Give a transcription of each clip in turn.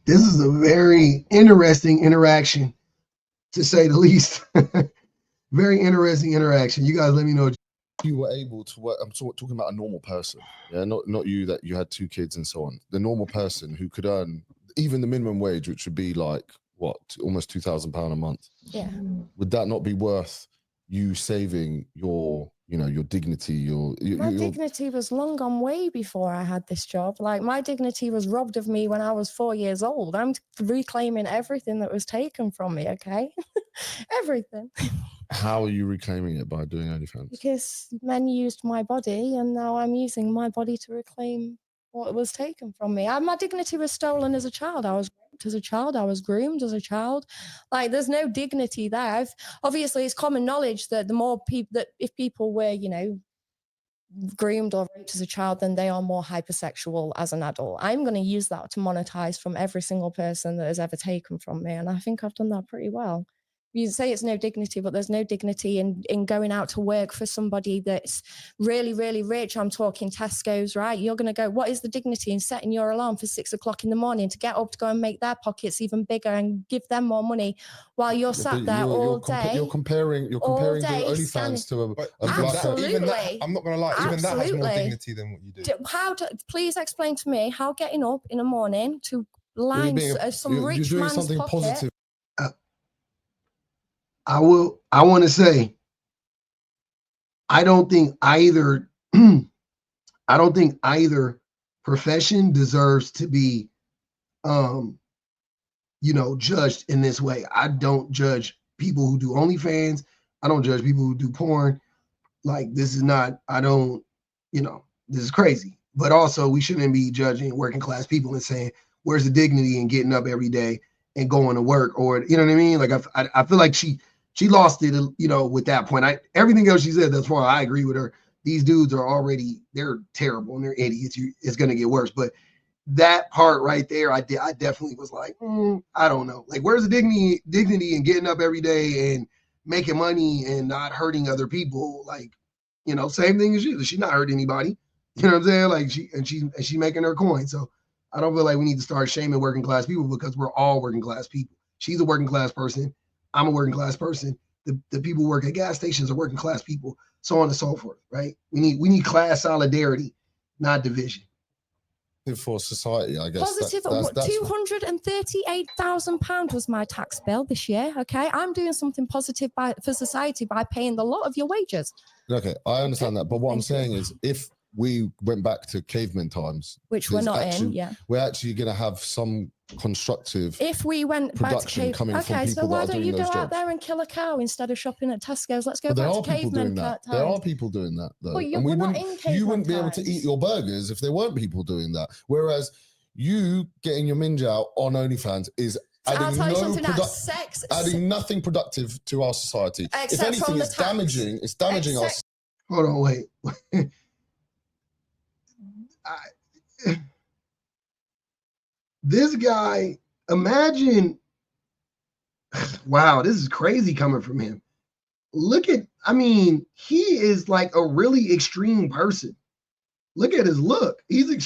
This is a very interesting interaction, to say the least. Very interesting interaction. You guys let me know. You were able to work. I'm talking about a normal person, yeah, not you that you had 2 kids and so on. The normal person who could earn even the minimum wage, which would be like what, almost £2,000 a month. Yeah. Would that not be worth you saving your, your dignity? My dignity was long gone way before I had this job. Like, my dignity was robbed of me when I was 4 years old. I'm reclaiming everything that was taken from me. Okay, everything. How are you reclaiming it? By doing OnlyFans? Because men used my body, and now I'm using my body to reclaim what was taken from me. My dignity was stolen as a child. I was raped as a child. I was groomed as a child. Like, there's no dignity there. Obviously, it's common knowledge that the more people, that if people were, groomed or raped as a child, then they are more hypersexual as an adult. I'm going to use that to monetize from every single person that has ever taken from me. And I think I've done that pretty well. You say it's no dignity, but there's no dignity in going out to work for somebody that's really, really rich. I'm talking Tesco's, right? You're going to go, what is the dignity in setting your alarm for 6 o'clock in the morning to get up to go and make their pockets even bigger and give them more money while you're sat there all day? You're comparing doing OnlyFans to a absolutely. Even that, I'm not going to lie, even that has more dignity than what you do. Please explain to me how getting up in the morning to line some rich man's pocket. Positive. I want to say, I don't think either profession deserves to be, judged in this way. I don't judge people who do OnlyFans. I don't judge people who do porn. Like, this is not, this is crazy. But also, we shouldn't be judging working class people and saying, where's the dignity in getting up every day and going to work? Or, you know what I mean? Like, I feel like she lost it, with that point. Everything else she said thus far, I agree with her. These dudes are already, they're terrible and they're idiots. It's going to get worse. But that part right there, I definitely was like, I don't know. Like, where's the dignity in getting up every day and making money and not hurting other people? Like, same thing as you. She's not hurting anybody. You know what I'm saying? Like, she's making her coin. So I don't feel like we need to start shaming working class people, because we're all working class people. She's a working class person. I'm a working class person. The people who work at gas stations are working class people, so on and so forth, right? We need class solidarity, not division. For society, I guess. Positive. £238,000 was my tax bill this year. Okay, I'm doing something positive for society by paying the lot of your wages. Okay, I understand that, but what I'm saying is, if we went back to caveman times, which we're not in, we're actually going to have some constructive. If we went back to caveman, okay, so why don't you go out there and kill a cow instead of shopping at Tesco's? Let's go back to caveman times. There are people doing that, though. But you wouldn't be able to eat your burgers if there weren't people doing that. Whereas you getting your minge out on OnlyFans is adding nothing productive to our society. Except if anything, it's damaging. It's damaging us. Hold on, wait. This guy, imagine, wow, this is crazy coming from him. He is like a really extreme person. Look at his look. He's an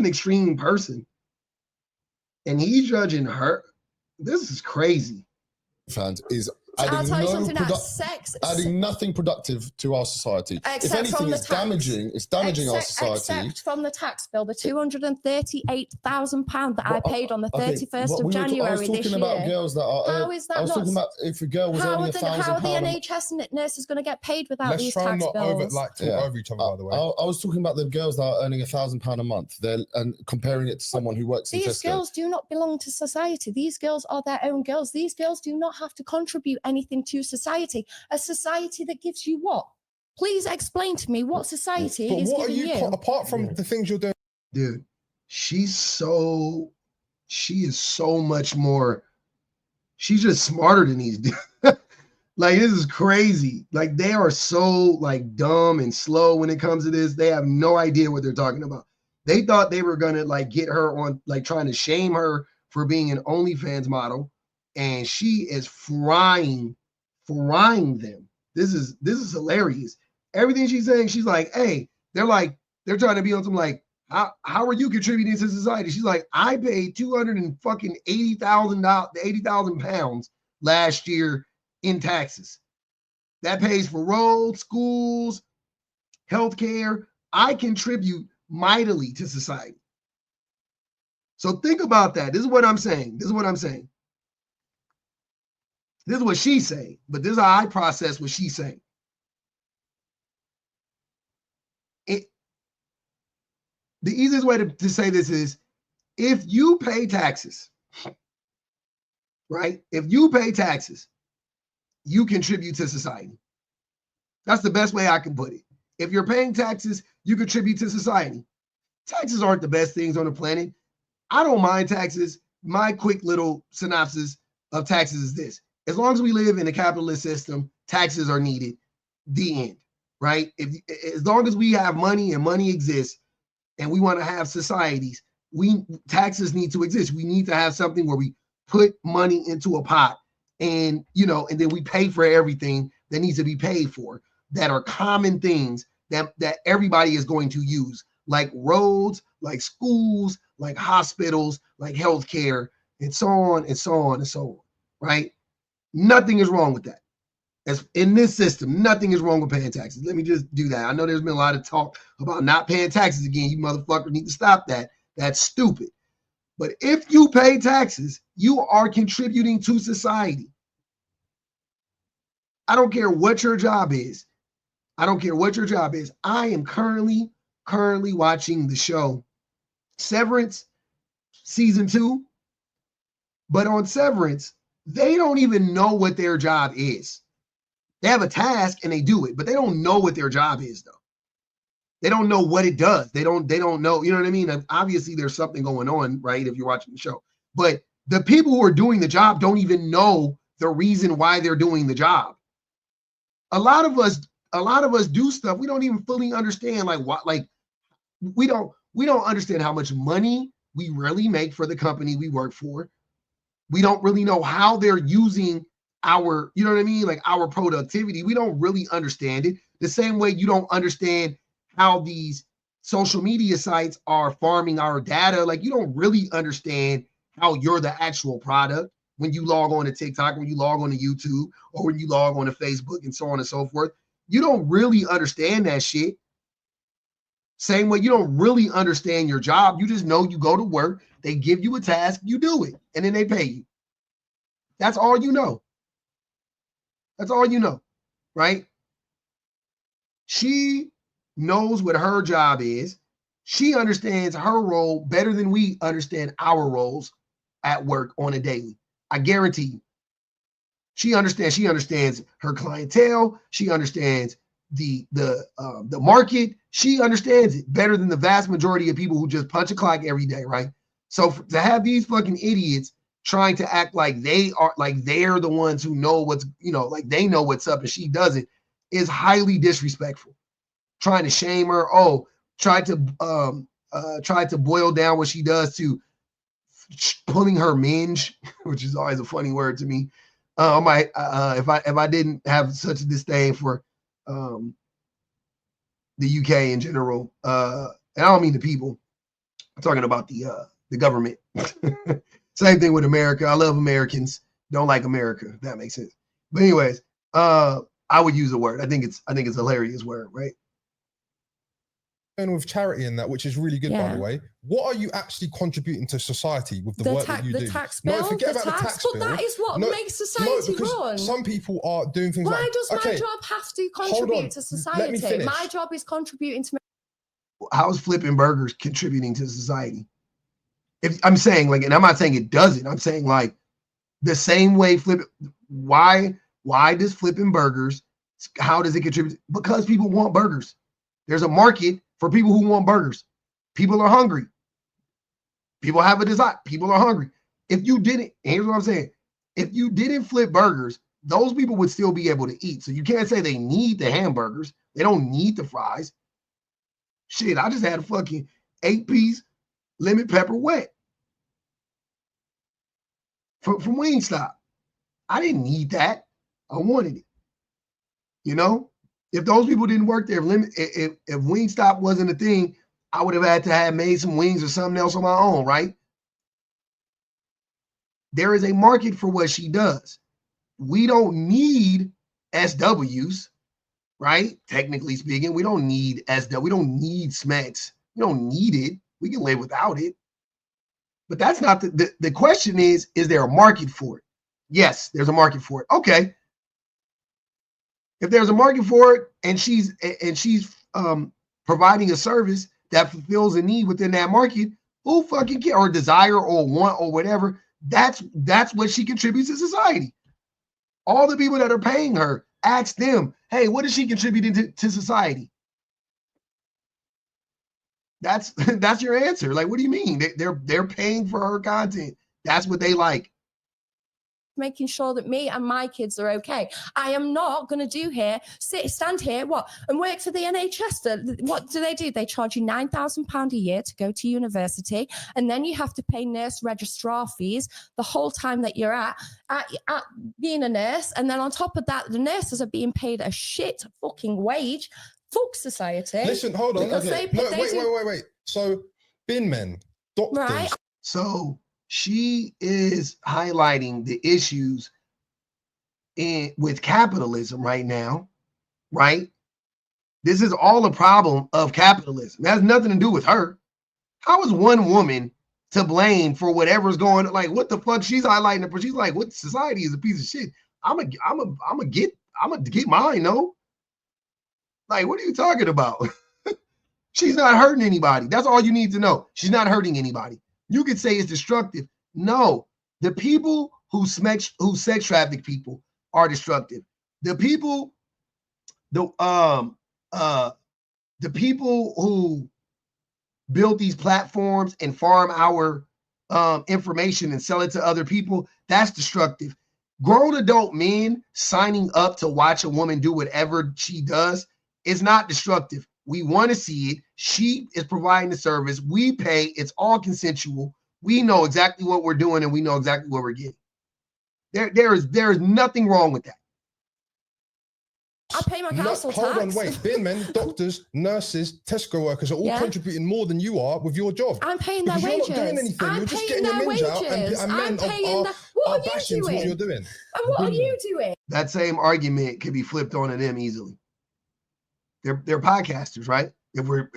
extreme person. And he's judging her. This is crazy. Fans is adding nothing productive to our society. Except if anything, it's damaging our society. Except from the tax bill, the £238,000 that I paid on the 31st of January this year. About girls that are. How is that? I was talking about if a girl was earning £1,000. How are the NHS nurses going to get paid without these tax bills? Let's try not over each other, by the way. I was talking about the girls that are earning £1,000 a month. And comparing it to someone who works in Tesco. These girls do not belong to society. These girls are their own girls. These girls do not have to contribute anything to society. A society that gives you what? Please explain to me what society is giving you. Apart from the things you're doing? Dude, she is so much more. She's just smarter than these dudes. Like, this is crazy. Like, they are so like dumb and slow when it comes to this. They have no idea what they're talking about. They thought they were gonna like get her on, like trying to shame her for being an OnlyFans model. And she is frying them. This is hilarious. Everything she's saying, she's like, hey, they're trying to be on some like how are you contributing to society? She's like, I paid £280,000 last year in taxes. That pays for roads, schools, healthcare. I contribute mightily to society. So think about that. This is what I'm saying. This is what she's saying, but this is how I process what she's saying. The easiest way to say this is, if you pay taxes, right? If you pay taxes, you contribute to society. That's the best way I can put it. If you're paying taxes, you contribute to society. Taxes aren't the best things on the planet. I don't mind taxes. My quick little synopsis of taxes is this. As long as we live in a capitalist system, taxes are needed. The end, right? As long as we have money and money exists and we want to have societies, taxes need to exist. We need to have something where we put money into a pot and, and then we pay for everything that needs to be paid for, that are common things that everybody is going to use, like roads, like schools, like hospitals, like healthcare, and so on and so on and so on, right? Nothing is wrong with that. As in this system, nothing is wrong with paying taxes. Let me just do that. I know there's been a lot of talk about not paying taxes again. You motherfuckers need to stop that. That's stupid. But if you pay taxes, you are contributing to society. I don't care what your job is. I am currently watching the show Severance season 2. But on Severance, they don't even know what their job is. They have a task and they do it, but they don't know what their job is, though. They don't know what it does. They don't know, you know what I mean? Obviously, there's something going on, right, if you're watching the show. But the people who are doing the job don't even know the reason why they're doing the job. A lot of us do stuff we don't even fully understand, like what, like we don't understand how much money we really make for the company we work for. We don't really know how they're using our, you know what I mean? Like our productivity. We don't really understand it. The same way you don't understand how these social media sites are farming our data. Like you don't really understand how you're the actual product when you log on to TikTok, when you log on to YouTube, or when you log on to Facebook and so on and so forth. You don't really understand that shit. Same way you don't really understand your job. You just know you go to work, they give you a task, you do it, and then they pay you. That's all you know. That's all you know, right? She knows what her job is. She understands her role better than we understand our roles at work on a daily. I guarantee you. She understands her clientele. She understands the market. She understands it better than the vast majority of people who just punch a clock every day, right? So to have these fucking idiots trying to act like they're the ones who know what's, like they know what's up and she doesn't, is highly disrespectful. Trying to shame her. Try to boil down what she does to pulling her minge, which is always a funny word to me. If I didn't have such a disdain for the UK in general, and I don't mean the people, I'm talking about the government. Same thing with America. I love Americans. Don't like America, if that makes sense. But anyways, I would use a word. I think it's a hilarious word, right? And with charity and that, which is really good, by the way. What are you actually contributing to society with the work that you do? The tax bill, forget about the tax bill. But that is what makes society run. Some people are doing things Why does my job have to contribute to society? Let me finish. My job is contributing to. How's flipping burgers contributing to society? If I'm saying, like, and I'm not saying it doesn't. I'm saying, like, the same way why does flipping burgers, how does it contribute? Because people want burgers. There's a market for people who want burgers. People are hungry. People have a desire. People are hungry. If you didn't, here's what I'm saying. If you didn't flip burgers, those people would still be able to eat. So you can't say they need the hamburgers. They don't need the fries. Shit, I just had a fucking 8-piece lemon pepper wet from Wingstop. I didn't need that. I wanted it. You know? If those people didn't work there, if Wingstop wasn't a thing, I would have had to have made some wings or something else on my own, right? There is a market for what she does. We don't need SWs, right? Technically speaking, we don't need SW. We don't need SMEX. We don't need it. We can live without it. But that's not the question is there a market for it? Yes, there's a market for it. Okay. If there's a market for it and she's providing a service that fulfills a need within that market, who fucking care, or desire or want or whatever, that's what she contributes to society. All the people that are paying her, ask them, hey, what is she contributing to society? That's your answer. Like, what do you mean? They're paying for her content. That's what they like. Making sure that me and my kids are okay. I am not going to stand here, and work for the NHS. What do? They charge you £9,000 a year to go to university, and then you have to pay nurse registrar fees the whole time that you're at being a nurse. And then on top of that, the nurses are being paid a shit fucking wage. Fuck society. Listen, hold on. Okay. Wait. So, bin men, doctors. Right. So she is highlighting the issues with capitalism right now, right? This is all a problem of capitalism. It has nothing to do with her. How is one woman to blame for whatever's going on? Like, what the fuck? She's highlighting it, but she's like, what, society is a piece of shit. I'm gonna get mine, no? Like, what are you talking about? She's not hurting anybody. That's all you need to know. She's not hurting anybody. You could say it's destructive. No, the people who sex traffic people are destructive. The people who build these platforms and farm our information and sell it to other people, that's destructive. Grown adult men signing up to watch a woman do whatever she does is not destructive. We want to see it. She is providing the service. We pay. It's all consensual. We know exactly what we're doing and we know exactly what we're getting. There is nothing wrong with that. I pay my council tax. Hold on, wait. Bin men, doctors, nurses, Tesco workers are all contributing more than you are with your job. I'm paying their wages. You're not doing anything. You're just getting your minge out and men are bashing what you're doing. And what are you doing? That same argument could be flipped onto them easily. They're podcasters, right? If we're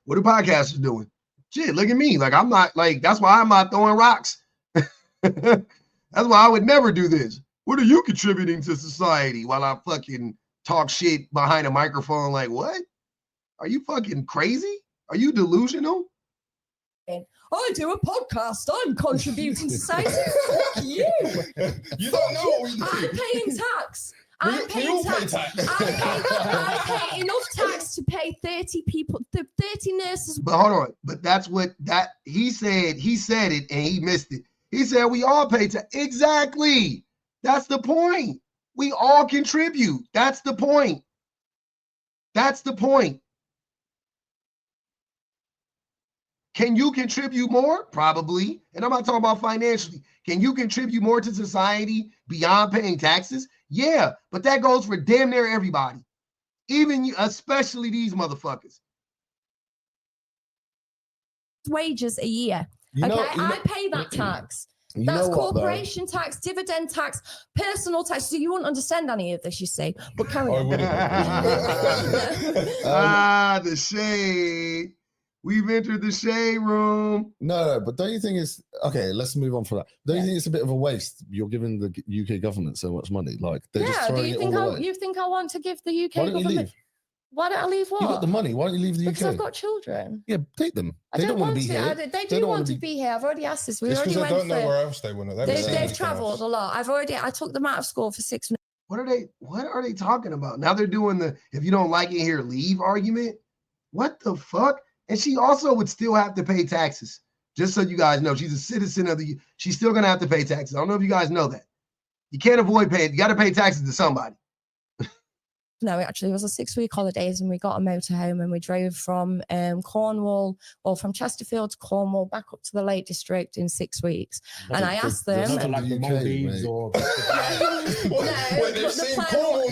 what are podcasters doing? Shit, look at me. Like, I'm not, like, that's why I'm not throwing rocks. That's why I would never do this. What are you contributing to society while I fucking talk shit behind a microphone? Like, what? Are you fucking crazy? Are you delusional? I do a podcast. I'm contributing to society. Fuck you. You don't know what we do. I'm paying tax. I'm paying tax. I pay enough tax to pay 30 people, 30 nurses. But hold on. But that's what he said. He said it and he missed it. He said we all pay tax. Exactly. That's the point. We all contribute. That's the point. That's the point. Can you contribute more? Probably. And I'm not talking about financially. Can you contribute more to society beyond paying taxes? Yeah, but that goes for damn near everybody. Even you, especially these motherfuckers. Wages a year. I pay that tax. That's corporation tax, dividend tax, personal tax. So you won't understand any of this, you see. But carry on. The shade. We've entered the shade room. No, but don't you think it's okay? Let's move on from that. Don't you think it's a bit of a waste? You're giving the UK government so much money, like they're just throwing it all away. You think I want to give the UK government? Why don't you leave? Why don't I leave what? You got the money. Why don't you leave the UK? Because I've got children. Yeah, take them. They don't want to be here. They do want to be here. I've already asked this. It's because they don't know where else they want to. They've travelled a lot. I took them out of school for 6 months. What are they talking about? Now they're doing the if you don't like it here, leave argument. What the fuck? And she also would still have to pay taxes. Just so you guys know, she's a citizen of she's still gonna have to pay taxes. I don't know if you guys know that. You can't avoid paying, you gotta pay taxes to somebody. No, actually, it was a 6-week holidays and we got a motorhome and we drove from Cornwall or from Chesterfield to Cornwall back up to the Lake District in 6 weeks. And I asked them. Not like the Maldives or. They've seen Cornwall.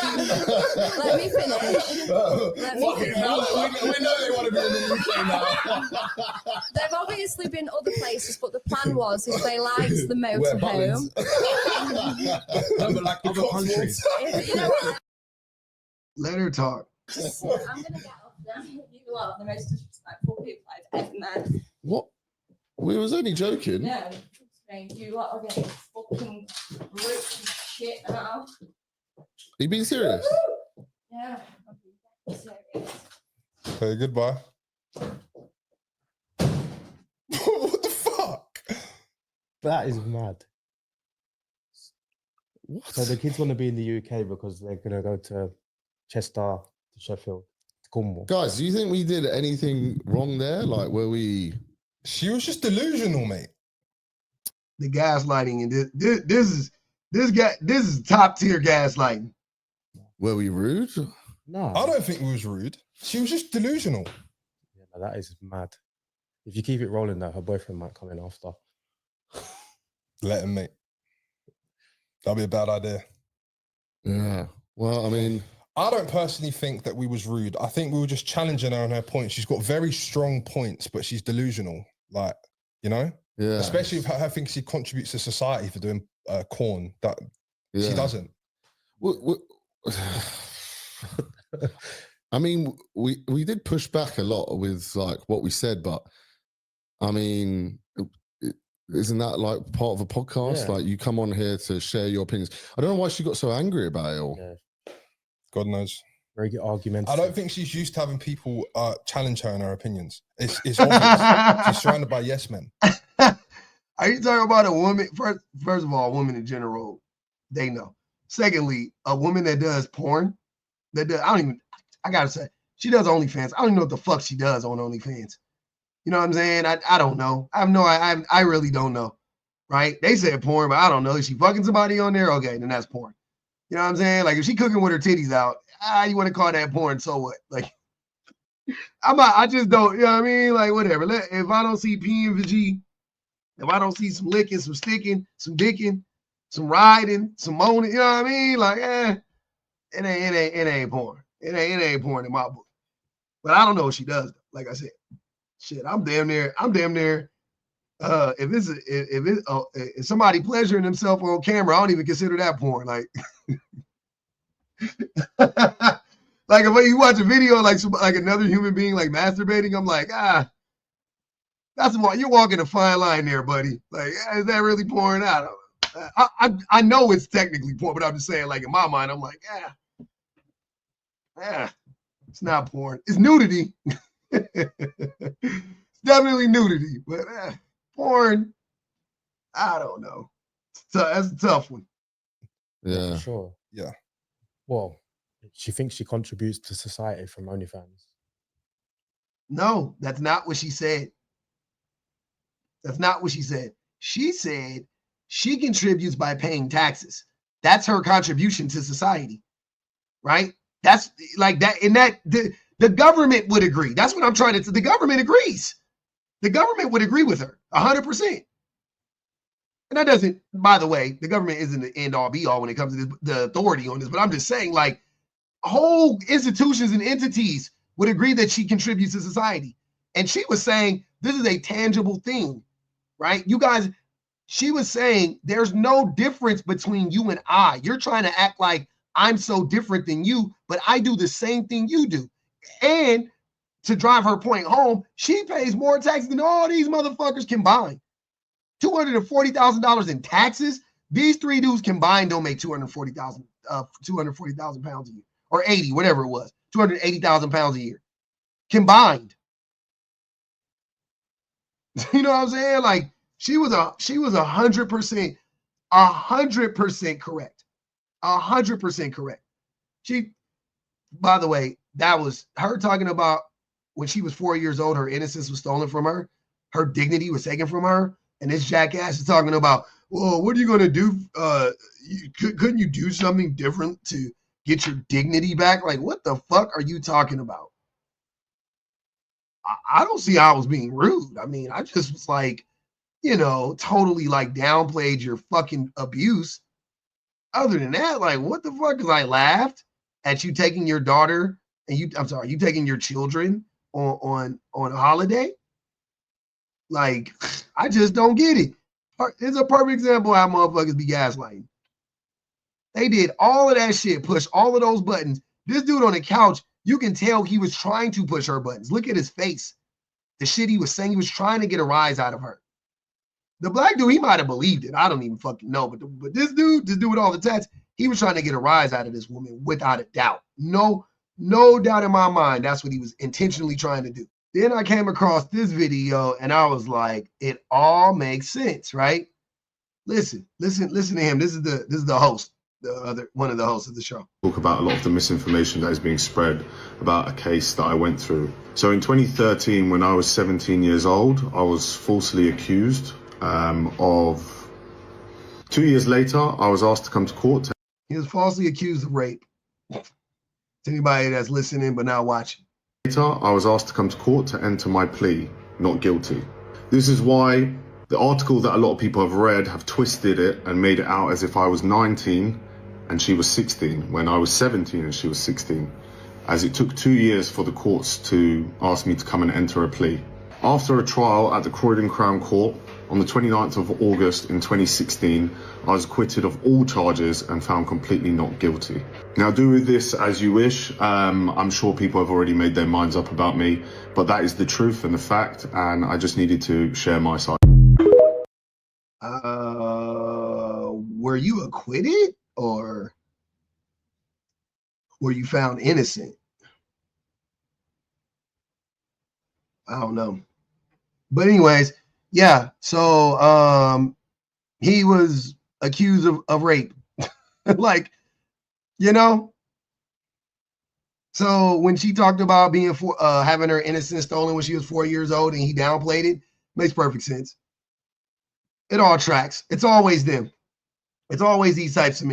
Let me finish. Let me finish. We know they want to be in the UK now. They've obviously been other places, but the plan was if they liked the motorhome. No, but like other countries. You know what? Let her talk. I'm gonna get off now. You are the most disrespectful people I've ever met. What? We was only joking. No, you lot are getting fucking rich as shit now. Are you being serious? Yeah, I'm being serious. Okay, goodbye. What the fuck? That is mad. What? So the kids want to be in the UK because they're going to go to Chester, to Sheffield, to Cornwall. Guys, do you think we did anything wrong there? Like, were we? She was just delusional, mate. The gaslighting and this is top tier gaslighting. Were we rude? No. I don't think it was rude. She was just delusional. Yeah, no, that is mad. If you keep it rolling though, her boyfriend might come in after. Let him, mate. That'd be a bad idea. Yeah. Well, I mean, I don't personally think that we was rude. I think we were just challenging her on her points. She's got very strong points, but she's delusional. Like, you know? yeah. Especially if her thinks she contributes to society for doing corn. That Yeah. she doesn't. I mean, we did push back a lot with like what we said, but I mean, isn't that like part of a podcast? Yeah. Like you come on here to share your opinions. I don't know why she got so angry about it all. Yeah. God knows. Very good argument. I don't think she's used to having people challenge her in her opinions. It's obvious. She's surrounded by yes men. Are you talking about a woman? First of all, a woman in general, they know. Secondly, a woman that does porn, I gotta say, she does OnlyFans. I don't even know what the fuck she does on OnlyFans. You know what I'm saying? I don't know. I really don't know. Right? They said porn, but I don't know. Is she fucking somebody on there? Okay, then that's porn. You know what I'm saying? Like if she cooking with her titties out, you want to call that porn? So what? Like, I just don't. You know what I mean? Like whatever. If I don't see P and G, if I don't see some licking, some sticking, some dicking, some riding, some moaning, you know what I mean? Like, it ain't porn. It ain't porn in my book. But I don't know what she does. Like I said, shit, I'm damn near. If somebody pleasuring themselves on camera, I don't even consider that porn. Like, like if you watch a video like another human being like masturbating, I'm like, that's why you're walking a fine line there, buddy. Like, is that really porn? I know it's technically porn, but I'm just saying, like in my mind, I'm like, it's not porn. It's nudity. It's definitely nudity, but porn, I don't know. So that's a tough one. Yeah. For sure. Yeah. Well, she thinks she contributes to society from OnlyFans. No, that's not what she said. That's not what she said. She said she contributes by paying taxes. That's her contribution to society, right? That's like that. And that the government would agree. That's what I'm trying to. The government agrees. The government would agree with her 100%. And that doesn't, by the way, the government isn't the end all be all when it comes to the authority on this. But I'm just saying, like, whole institutions and entities would agree that she contributes to society. And she was saying this is a tangible thing, right? You guys, she was saying there's no difference between you and I. You're trying to act like I'm so different than you, but I do the same thing you do. And to drive her point home, she pays more taxes than all these motherfuckers combined. $240,000 in taxes. These three dudes combined don't make 240,000 pounds a year, or 80, whatever it was, 280,000 pounds a year combined. You know what I'm saying? Like she was 100% correct. 100% correct. She, by the way, that was her talking about when she was 4 years old, her innocence was stolen from her. Her dignity was taken from her. And this jackass is talking about, well, what are you going to do? Couldn't you do something different to get your dignity back? Like, what the fuck are you talking about? I don't see how I was being rude. I mean, I just was like, totally like downplayed your fucking abuse. Other than that, like, what the fuck? Because I laughed. at you taking your daughter and you taking your children on a holiday. Like, I just don't get it. It's a perfect example of how motherfuckers be gaslighting. They did all of that shit, push all of those buttons. This dude on the couch, you can tell he was trying to push her buttons. Look at his face. The shit he was saying, he was trying to get a rise out of her. The black dude, he might have believed it. I don't even fucking know. But this dude with all the tats, he was trying to get a rise out of this woman without a doubt. No doubt in my mind. That's what he was intentionally trying to do. Then I came across this video and I was like, it all makes sense, right? Listen to him. This is the host, one of the hosts of the show. Talk about a lot of the misinformation that is being spread about a case that I went through. So in 2013, when I was 17 years old, I was falsely accused of 2 years later, I was asked to come to court. He was falsely accused of rape. To anybody that's listening but not watching. Later, I was asked to come to court to enter my plea, not guilty. This is why the article that a lot of people have read have twisted it and made it out as if I was 19 and she was 16, when I was 17 and she was 16, as it took 2 years for the courts to ask me to come and enter a plea. After a trial at the Croydon Crown Court on the 29th of August in 2016, I was acquitted of all charges and found completely not guilty. Now, do with this as you wish. I'm sure people have already made their minds up about me, but that is the truth and the fact, and I just needed to share my side. Were you acquitted or were you found innocent? I don't know. But anyways, yeah, so he was accused of rape. Like, you know. So when she talked about being having her innocence stolen when she was 4 years old and he downplayed it, makes perfect sense. It all tracks. It's always them. It's always these types of men.